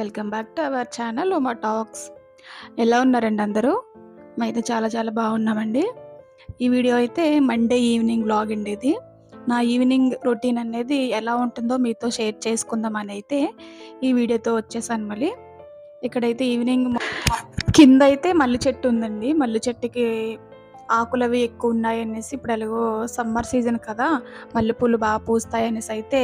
Welcome back to our channel Uma talks. ఎలా ఉన్నారండి అందరూ? మేమైతే చాలా చాలా బాగున్నామండి. ఈ వీడియో అయితే మండే ఈవినింగ్ వ్లాగ్ అండి ఇది. నా ఈవినింగ్ రొటీన్ అనేది ఎలా ఉంటుందో మీతో షేర్ చేసుకుందామని అయితే ఈ వీడియోతో వచ్చేసాను మళ్ళీ. ఇక్కడైతే ఈవినింగ్ కింద అయితే మల్లి చెట్టు ఉందండి. మల్లి చెట్టుకి ఆకులవి ఎక్కువ ఉన్నాయనేసి, ఇప్పుడు ఎలాగో సమ్మర్ సీజన్ కదా, మల్లెపూలు బాగా పూస్తాయనేసి అయితే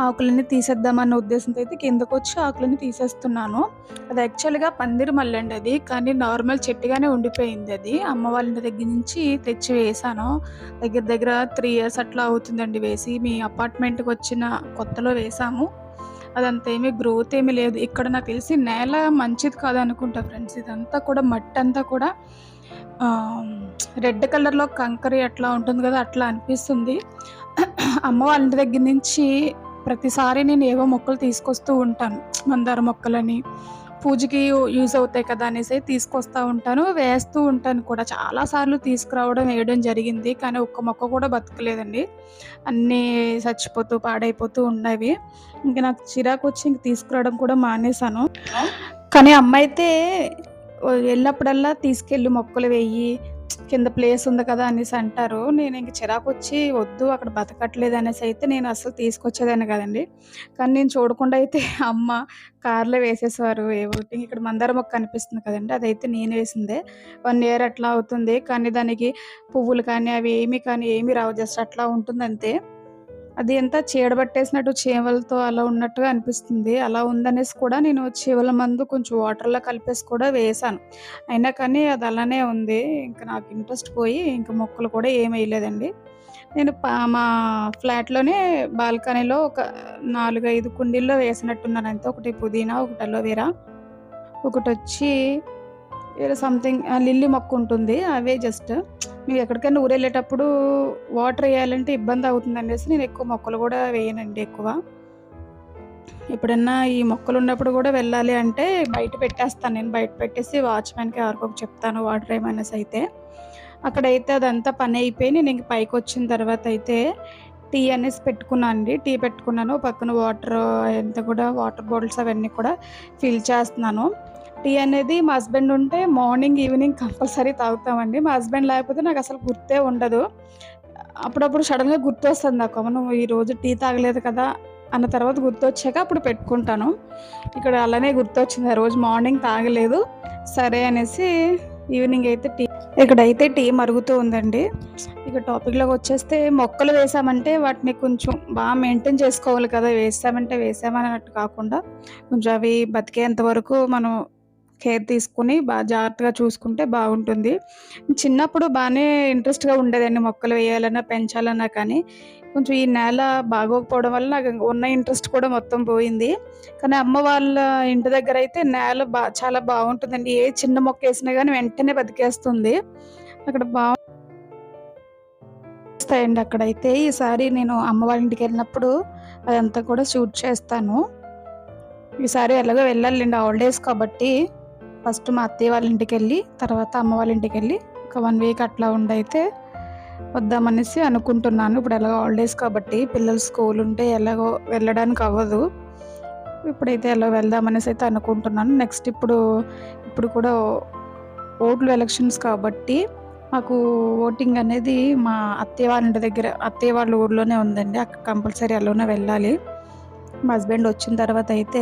ఆకులన్నీ తీసేద్దామన్న ఉద్దేశంతో అయితే కిందకొచ్చి ఆకులన్నీ తీసేస్తున్నాను. అది యాక్చువల్‌గా పందిరి మల్లండి అది. కానీ నార్మల్ చెట్టుగానే ఉండిపోయింది అది. అమ్మ వాళ్ళ ఇంటి దగ్గర నుంచి తెచ్చి వేశాను. దగ్గర దగ్గర 3 ఇయర్స్ అట్లా అవుతుందండి వేసి. మీ అపార్ట్మెంట్‌కొచ్చిన కొత్తలో వేశాము. అదంతా ఏమీ గ్రోత్ ఏమీ లేదు. ఇక్కడ నాకు తెలిసి నేల మంచిది కాదనుకుంటా ఫ్రెండ్స్. ఇదంతా కూడా మట్టంతా కూడా రెడ్ కలర్‌లో కంకర అట్లా ఉంటుంది కదా, అట్లా అనిపిస్తుంది. అమ్మ వాళ్ళ ఇంటి దగ్గర నుంచి ప్రతిసారి నేను ఏవో మొక్కలు తీసుకొస్తూ ఉంటాను. మందార మొక్కలని, పూజకి యూజ్ అవుతాయి కదా అనేసి తీసుకొస్తా ఉంటాను. వేస్తూ ఉంటాను కూడా. చాలా సార్లు తీసుకురావడం, వేయడం జరిగింది. కానీ ఒక్క మొక్క కూడా బతకలేదండి. అన్నీ చచ్చిపోతూ, పాడైపోతూ ఉన్నవి. ఇంక నాకు చిరాకొచ్చి ఇంక తీసుకురావడం కూడా మానేశాను. కానీ అమ్మ అయితే ఎళ్ళినప్పుడల్లా తీసుకెళ్ళి మొక్కలు వెయ్యి, కింద ప్లేస్ ఉంది కదా అనేసి అంటారు. నేను ఇంక చిరాకొచ్చి వద్దు అక్కడ బతకట్లేదు అనేసి అయితే నేను అస్సలు తీసుకొచ్చేదాన్ని కాదండి. కానీ నేను చూడకుండా అయితే అమ్మ కార్‌లో వేసేసేవారు ఏవోటి. ఇక్కడ మందార మొక్క కనిపిస్తుంది కదండీ! అదైతే నేను వేసిందే. 1 ఇయర్ అట్లా అవుతుంది. కానీ దానికి పువ్వులు కానీ, అవి ఏమి రావు. జస్ట్ అట్లా ఉంటుందంతే. అది అంతా చీడబట్టేసినట్టు, చీమలతో అలా ఉన్నట్టుగా అనిపిస్తుంది. అలా ఉందనేసి కూడా నేను చీమల మందు కొంచెం వాటర్‌లో కలిపేసి కూడా వేశాను. అయినా కానీ అది అలానే ఉంది. ఇంక నాకు ఇంట్రెస్ట్ పోయి ఇంక మొక్కలు కూడా ఏమి వేయలేదండి. నేను మా ఫ్లాట్‌లోనే బాల్కనీలో ఒక 4, 5 కుండీల్లో వేసినట్టున్నాను అంతే. ఒకటి పుదీనా, ఒకటి అలోవెరా, ఒకటొచ్చి ఏదో సంథింగ్ లిల్లీ మొక్కుంటుంది. అవే జస్ట్. మేము ఎక్కడికైనా ఊరెళ్ళేటప్పుడు వాటర్ ఎయ్యాలంటే ఇబ్బందవుతుందనేసి నేను ఎక్కువ మొక్కలు గూడా వేయనండి ఎక్కువ. ఎప్పుడన్నా ఈ మొక్కలున్నప్పుడు గూడా వెళ్ళాలి అంటే బయట పెట్టేస్తాను నేను. బయట పెట్టేసి వాచ్‌మెన్‌కి ఎవరికోకి చెప్తాను వాటర్ ఎయమనేసయితే. అక్కడైతే అదంతా పనయిపోయి నేనింక పైకొచ్చిన తర్వాతయితే టీ అనేసి పెట్టుకున్నా అండి. టీ పెట్టుకున్నాను. పక్కన అయంతా కూడా వాటర్ బాటిల్స్ అవన్నీ కూడా ఫిల్ చేస్తున్నాను. టీ అనేది మా హస్బెండ్ ఉంటే మార్నింగ్, ఈవినింగ్ కంపల్సరీ తాగుతామండి. మా హస్బెండ్ లేకపోతే నాకసలు గుర్తే ఉండదు. అప్పుడప్పుడు సడెన్‌గా గుర్తొస్తది నాకు. అవును ఈరోజు టీ తాగలేదు కదా అన్న తర్వాత గుర్తొచ్చాక అప్పుడు పెట్టుకుంటాను. ఇక్కడ అలానే గుర్తొచ్చింది. ఆ రోజు మార్నింగ్ తాగలేదు. సరే అనేసి ఈవినింగ్ అయితే ఇక్కడైతే టీ మరుగుతూ ఉందండి. ఇక టాపిక్‌లోకి వచ్చేస్తే మొక్కలు వేసామంటే వాటిని కొంచెం బాగా మెయింటైన్ చేసుకోవాలి కదా! వేసామంటే వేసామన్నట్టు కాకుండా కొంచెం అవి బతికేంత వరకు మనం కేర్ తీసుకొని జాగ్రత్తగా చూసుకుంటే బాగుంటుంది. చిన్నప్పుడు బానే ఇంట్రెస్ట్‌గా ఉండేదండి మొక్కలు వేయాలన్నా, పెంచాలన్నా కానీ. కొంచెం ఈ నేల బాగోకపోవడం వల్ల నాకు ఉన్న ఇంట్రెస్ట్ కూడా మొత్తం పోయింది. కానీ అమ్మ వాళ్ళ ఇంటి దగ్గరైతే నేల చాలా బావుంటుందండి. ఏ చిన్న మొక్కేసినా గానీ వెంటనే బతికేస్తుంది. అక్కడ వస్తాయండి అక్కడైతే. ఈసారి నేను అమ్మ వాళ్ళ ఇంటికెళ్ళినప్పుడు అదంతా కూడా షూట్ చేస్తాను. ఈసారి ఎలాగో వెళ్ళాలిలెండి హాలిడేస్ కాబట్టి. ఫస్ట్ మా అత్తయ్య వాళ్ళ ఇంటికెళ్ళి, తర్వాత అమ్మ వాళ్ళ ఇంటికెళ్ళి ఒక 1 వీక్ అట్లా ఉండైతే వద్దామనేసి అనుకుంటున్నాను. ఇప్పుడు ఎలాగో హాలిడేస్ కాబట్టి పిల్లలు స్కూల్ ఉంటే ఎలాగో వెళ్ళడానికి అవ్వదు. ఇప్పుడైతే ఎలా వెళ్దామనేసి అయితే అనుకుంటున్నాను. నెక్స్ట్ ఇప్పుడు కూడా ఓట్ల ఎలక్షన్స్ కాబట్టి మాకు ఓటింగ్ అనేది మా అత్తయ్య వాళ్ళ ఇంటి దగ్గర, అత్తయ్య వాళ్ళ ఊర్లోనే ఉందండి. అక్కడ కంపల్సరీ ఎలానో వెళ్ళాలి. మా హస్బెండ్ వచ్చిన తర్వాత అయితే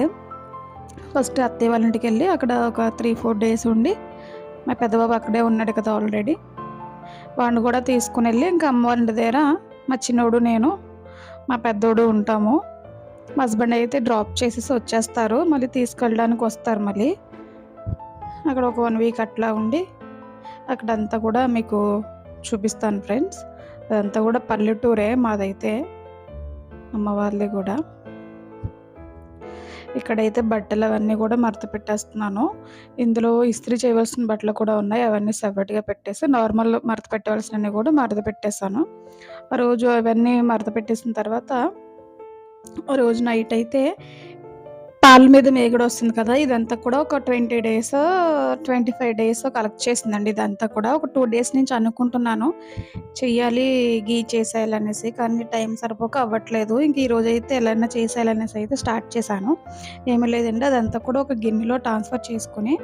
ఫస్ట్ అత్తయ్య వాళ్ళ ఇంటికెళ్ళి అక్కడ ఒక 3, 4 డేస్ ఉండి, మా పెద్దబాబు అక్కడే ఉన్నాడు కదా ఆల్రెడీ, వాడిని కూడా తీసుకునెళ్ళి ఇంకా అమ్మ వాళ్ళ ఇంటి దగ్గర మా చిన్నోడు, నేను, మా పెద్దోడు ఉంటాము. మా హస్బెండ్ అయితే డ్రాప్ చేసేసి వచ్చేస్తారు. మళ్ళీ తీసుకెళ్ళడానికి వస్తారు మళ్ళీ. అక్కడ ఒక 1 వీక్ అట్లా ఉండి అక్కడంతా కూడా మీకు చూపిస్తాను ఫ్రెండ్స్. అదంతా కూడా పల్లెటూరే మాదైతే, అమ్మ వాళ్ళది కూడా. ఇక్కడైతే బట్టలు అవన్నీ కూడా మడత పెట్టేస్తున్నాను. ఇందులో ఇస్త్రీ చేయవలసిన బట్టలు కూడా ఉన్నాయి. అవన్నీ సెపరేట్‌గా పెట్టేసి నార్మల్ మడత పెట్టవలసినవి కూడా మడత పెట్టేశాను. ఆ రోజు అవన్నీ మడత పెట్టేసిన తర్వాత ఆ రోజు నైట్ అయితే పాల మీద మేగడ వస్తుంది కదా! ఇదంతా కూడా ఒక 20 డేస్, 25 డేస్ కలెక్ట్ చేసిందండి ఇదంతా కూడా. ఒక 2 డేస్ నుంచి అనుకుంటున్నాను. చెయ్యాలి, ఘీ చేసేయాలనేసి. కానీ టైం సరిపోక అవ్వట్లేదు. ఇంక ఈరోజైతే ఎలాగైనా చేసేయాలనేసి అయితే స్టార్ట్ చేశాను. ఏమీ లేదండి, అదంతా కూడా ఒక గిన్నెలో ట్రాన్స్‌ఫర్ చేసుకొని,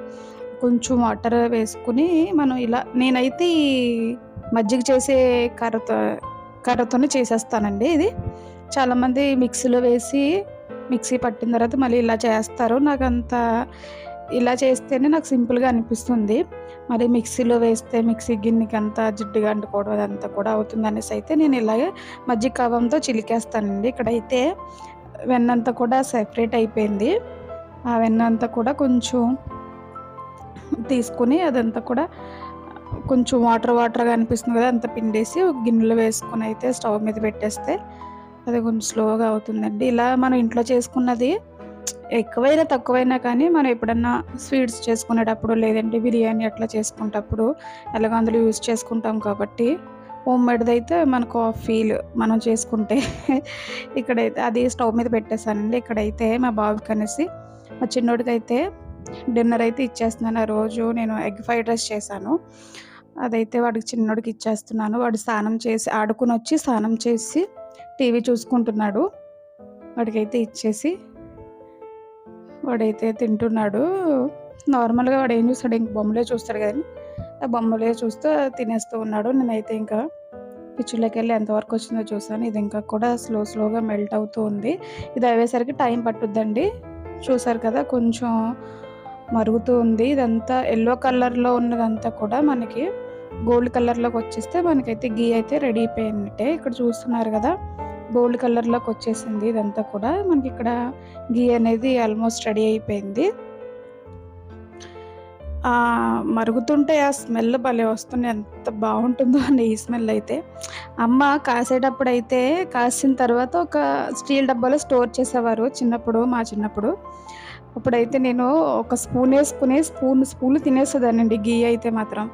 కొంచెం వాటర్ వేసుకొని మనం ఇలా నేనైతే ఈ మజ్జిగ చేసే కర్రతోనే చేసేస్తానండి ఇది. చాలామంది మిక్సీలో వేసి మిక్సీ పట్టిన తర్వాత మళ్ళీ ఇలా చేస్తారు. ఇలా చేస్తేనే నాకు సింపుల్‌గా అనిపిస్తుంది. మరి మిక్సీలో వేస్తే మిక్సీ గిన్నెకంతా జిడ్డుగా అంటుకోవడం అదంతా కూడా అవుతుందనేసి అయితే నేను ఇలాగే మజ్జిగ కవ్వంతో చిలికేస్తానండి. ఇక్కడైతే వెన్నంతా కూడా సెపరేట్ అయిపోయింది. ఆ వెన్నంతా కూడా కొంచెం తీసుకొని అదంతా కూడా కొంచెం వాటర్‌గా అనిపిస్తుంది కదా! అంతా పిండేసి ఒక గిన్నెలో వేసుకొని అయితే స్టవ్ మీద పెట్టేస్తే అది కొంచెం స్లోగా అవుతుందండి. ఇలా మనం ఇంట్లో చేసుకున్నది ఎక్కువైనా, తక్కువైనా కానీ మనం ఎప్పుడన్నా స్వీట్స్ చేసుకునేటప్పుడు, లేదంటే బిర్యానీ అట్లా చేసుకునేటప్పుడు ఎలాగో అందులో యూజ్ చేసుకుంటాం కాబట్టి, హోమ్‌మేడ్‌దయితే మనకు ఆ ఫీల్ మనం చేసుకుంటే ఇక్కడైతే అది స్టవ్ మీద పెట్టేసానండి. ఇక్కడైతే మా బాబుకనేసి, మా చిన్నోడికైతే డిన్నర్ అయితే ఇచ్చేస్తున్నాను. ఆ రోజు నేను ఎగ్ ఫ్రైడ్ రైస్ చేశాను. అదైతే వాడికి చిన్నోడికి ఇచ్చేస్తున్నాను. వాడు ఆడుకొనొచ్చి స్నానం చేసి టీవీ చూసుకుంటున్నాడు. వాడికైతే ఇచ్చేసి వాడైతే తింటున్నాడు. నార్మల్‌గా వాడేం చూస్తాడు, ఇంక బొమ్మలే చూస్తాడు కదండీ! ఆ బొమ్మలే చూస్తూ తినేస్తూ ఉన్నాడు. నేనైతే ఇంకా కిచెన్‌లోకెళ్ళి ఎంతవరకు వచ్చిందో చూసాను. ఇది ఇంకా కూడా స్లోగా మెల్ట్ అవుతూ ఉంది. ఇది అయ్యేసరికి టైం పట్టుద్దండి. చూసారు కదా! కొంచెం మరుగుతూ ఉంది. ఇదంతా యెల్లో కలర్‌లో ఉన్నదంతా కూడా మనకి గోల్డ్ కలర్‌లోకి వచ్చేస్తే మనకైతే ఘీ అయితే రెడీ అయిపోయినట్టే. ఇక్కడ చూస్తున్నారు కదా! గోల్డ్ కలర్‌లోకి వచ్చేసింది ఇదంతా కూడా. మనకిక్కడ ఘీ అనేది ఆల్మోస్ట్ రెడీ అయిపోయింది. మరుగుతుంటే ఆ స్మెల్ భలే వస్తుంది. ఎంత బావుంటుందో నెయ్యి స్మెల్ అయితే. అమ్మ కాసేటప్పుడైతే కాసిన తర్వాత ఒక స్టీల్ డబ్బాలో స్టోర్ చేసేవారు చిన్నప్పుడు, మా చిన్నప్పుడు. అప్పుడైతే నేను ఒక స్పూనేసుకుని స్పూన్లు తినేసేదాన్నండి ఘీ అయితే మాత్రం.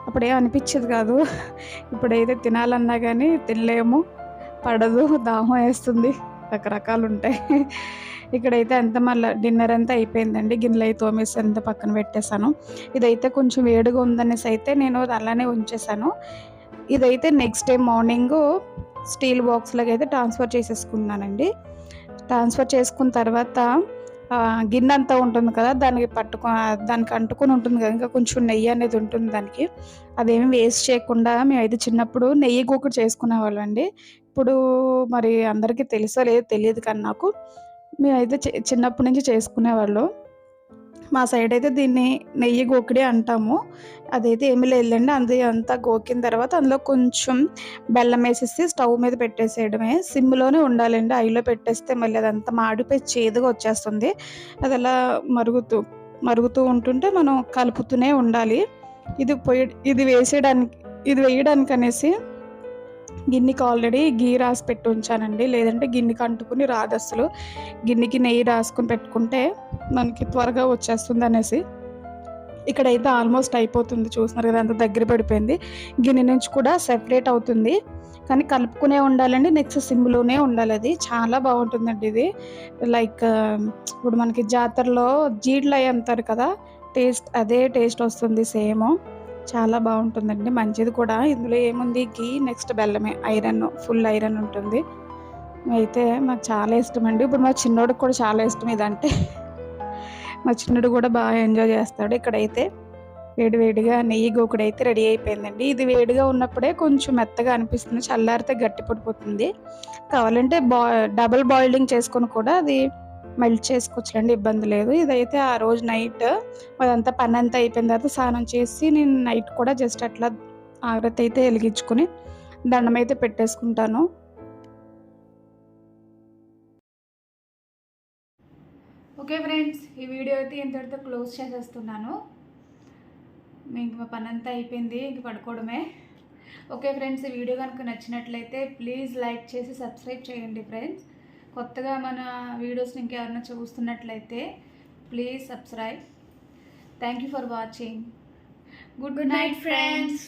అప్పుడేం అనిపిచ్చేది కాదు. ఇప్పుడైతే తినాలన్నా గానీ తినలేము. పడదు, దాహం ఏస్తుంది. రకరకాలుంటాయి. ఇక్కడైతే అంతా మళ్ళా డిన్నర్ అంతా అయిపోయిందండి. గిన్నెలయి తోమేసి అంతా పక్కన పెట్టేసాను. ఇదైతే కొంచెం వేడిగా ఉందనేసి అయితే నేను అది అలానే ఉంచేసాను. ఇదైతే నెక్స్ట్ డే మార్నింగు స్టీల్ బాక్స్‌లోకైతే ట్రాన్స్‌ఫర్ చేసేసుకున్నానండి. ట్రాన్స్‌ఫర్ చేసుకున్న తర్వాత గిన్నంతా ఉంటుంది కదా! దానికి అంటుకొని ఉంటుంది కదా! ఇంకా కొంచెం నెయ్యి అనేది ఉంటుంది దానికి. అదేమి వేస్ట్ చేయకుండా మేమైతే చిన్నప్పుడు నెయ్యి గోకుడు చేసుకునేవాళ్ళమండి. ఇప్పుడు మరి అందరికీ తెలుసో లేదో తెలీదు కానీ నాకు. మేమైతే చిన్నప్పటి నుంచి చేసుకునేవాళ్ళం. మా సైడయితే దీన్ని నెయ్యి గోకిడి అంటాము. అదైతే ఏమీ లేదులెండి. అది అంతా గోకిన తర్వాత అందులో కొంచెం బెల్లమేసేసి స్టవ్ మీద పెట్టేసేయడమే. సిమ్‌లోనే ఉండాలండి. హైలో పెట్టేస్తే మళ్ళీ అదంతా మాడిపోయి చేదుగా వచ్చేస్తుంది. అదలా మరుగుతూ, మరుగుతూ ఉంటుంటే మనం కలుపుతూనే ఉండాలి. ఇది పొయ్యి ఇది వేసేయడానికి ఇది వేయడానికనేసి గిన్నెకి ఆల్రెడీ ఘీ రాసి పెట్టి ఉంచానండి. లేదంటే గిన్నెకి అంటుకుని రాదసలు. గిన్నెకి నెయ్యి రాసుకొని పెట్టుకుంటే మనకి త్వరగా వచ్చేస్తుందనేసి. ఇక్కడైతే ఆల్మోస్ట్ అయిపోతుంది. చూస్తున్నారు కదా! అంత దగ్గర పడిపోయింది. గిన్నె నుంచి కూడా సెపరేట్ అవుతుంది. కానీ కలుపుకునే ఉండాలండి. నెక్స్ట్ సిమ్‌లోనే ఉండాలది. చాలా బావుంటుందండి ఇది. లైక్ ఇప్పుడు మనకి జాతరలో జీడిలయి అమ్ముతారు కదా! అదే టేస్ట్ వస్తుంది సేము. చాలా బావుంటుందండి. మంచిది కూడా. ఇందులో ఏముంది ఘీ, నెక్స్ట్ బెల్లమే. ఫుల్ ఐరన్ ఉంటుంది. అయితే నాకు చాలా ఇష్టమండి. ఇప్పుడు మా చిన్నోడికి కూడా చాలా ఇష్టం ఇదంటే. మా చిన్నోడు కూడా బాగా ఎంజాయ్ చేస్తాడు. ఇక్కడైతే వేడిగా నెయ్యి గోకుడైతే రెడీ అయిపోయిందండి. ఇది వేడిగా ఉన్నప్పుడే కొంచెం మెత్తగా అనిపిస్తుంది. చల్లారితే గట్టి పడిపోతుంది. కావాలంటే డబుల్ బాయిలింగ్ చేసుకొని కూడా అది మెల్ట్ చేసుకోవచ్చులెండి, ఇబ్బంది లేదు. ఇదైతే ఆ రోజు నైట్ అదంతా పనంతా అయిపోయిన తర్వాత స్నానం చేసి నేను నైట్ కూడా జస్ట్ అట్లా ఆరతి అయితే వెలిగించుకొని దండమైతే పెట్టేసుకుంటాను. ఓకే ఫ్రెండ్స్, ఈ వీడియో అయితే ఇంతటితో క్లోజ్ చేసేస్తున్నాను. ఇంక మా పనంతా అయిపోయింది. ఇంక పడుకోవడమే. ఓకే ఫ్రెండ్స్, ఈ వీడియో కనుక నచ్చినట్లయితే ప్లీజ్ లైక్ చేసి సబ్స్క్రైబ్ చేయండి ఫ్రెండ్స్. కొత్తగా మన వీడియోస్ని ఇంకెవరైనా చూస్తున్నట్లయితే please subscribe. Thank you for watching. Good night friends.